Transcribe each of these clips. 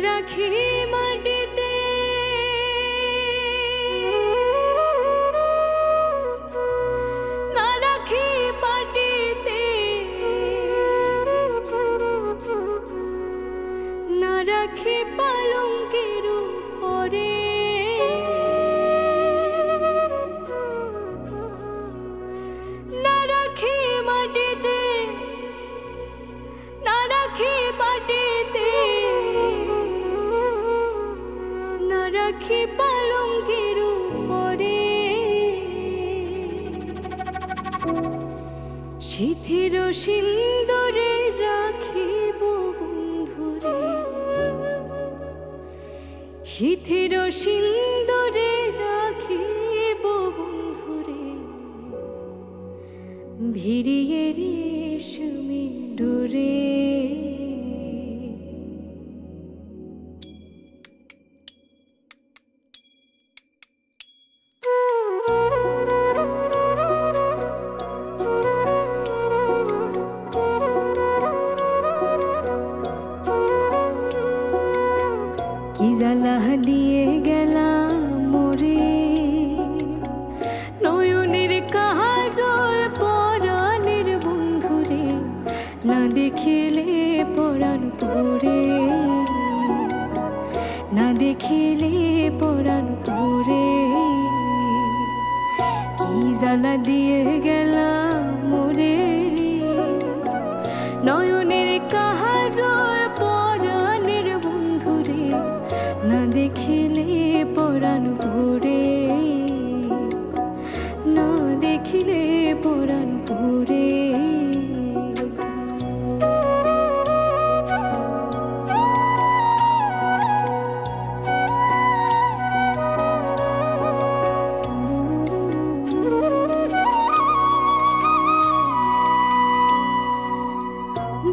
রাখি মাটিতে না রাখি মাটিতে না রাখি পালঙ্কের উপরে না রাখি মাটিতে না রাখি মাটিতে না রাখি পালঙ্কের উপরে শিথির সিন্দুরে রাখিব বন্ধুরে শিথির সিন্দুরে রাখিব বন্ধুরে ভিড়িয়ে রেশমি ডোরে কি জ্বালা দিয়ে গেলাম মোরে নয়নের কাজল পরাণের বন্ধুরে না দেখিলে পরাণ পরে না দেখিলে পরাণ পরে কি জ্বালা দিয়ে গেলাম মোরে নয়নের কাজল পরাণের বন্ধুরে না দেখিলে পরাণ পরে না দেখিলে পরাণ পরে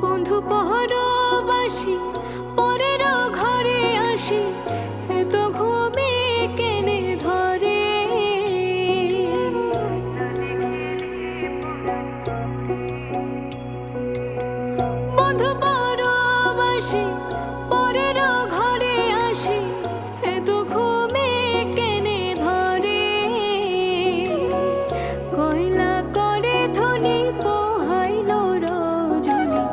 বন্ধু পরবাসী পরের ঘরে আসি এত ঘুমে কেনে ধরে বন্ধু পরবাসী পরের ঘরে আসি এত ঘুমে কেনে ধরে কয়লা করে ধনী পোহাইল রজনী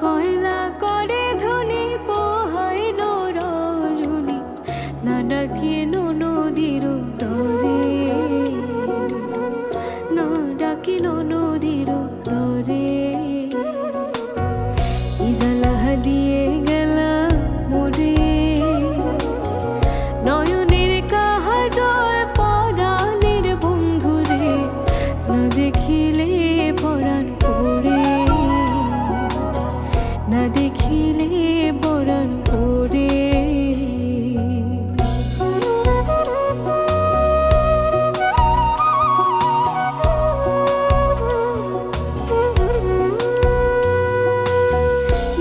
কয়লা করে ধনী পোহাইল রজনী না ডাকিয়ে নদীর তরে না ডাকি নদীর তরে কি জ্বালা দিয়ে গেলা মোরে নয়নের কাজল পরাণের বন্ধুরে না দেখিলে পরাণ পরে না দেখিলে পরাণ পরে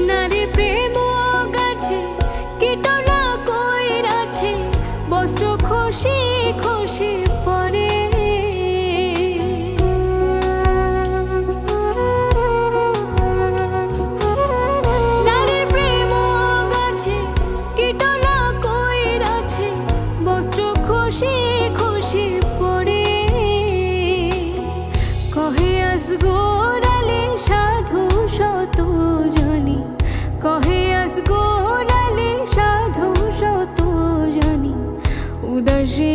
নারী প্রেম গাছে কীটনা কইরাছে বস্ত্র খুশি খুশি পরে নারী প্রেম গাছে কীটনা কইরাছে বস্ত্র খুশি খুশি পরে কহে আসগোরালে সাধু শত জানি কহে আসগোরালে সাধু শত জানি উদাসী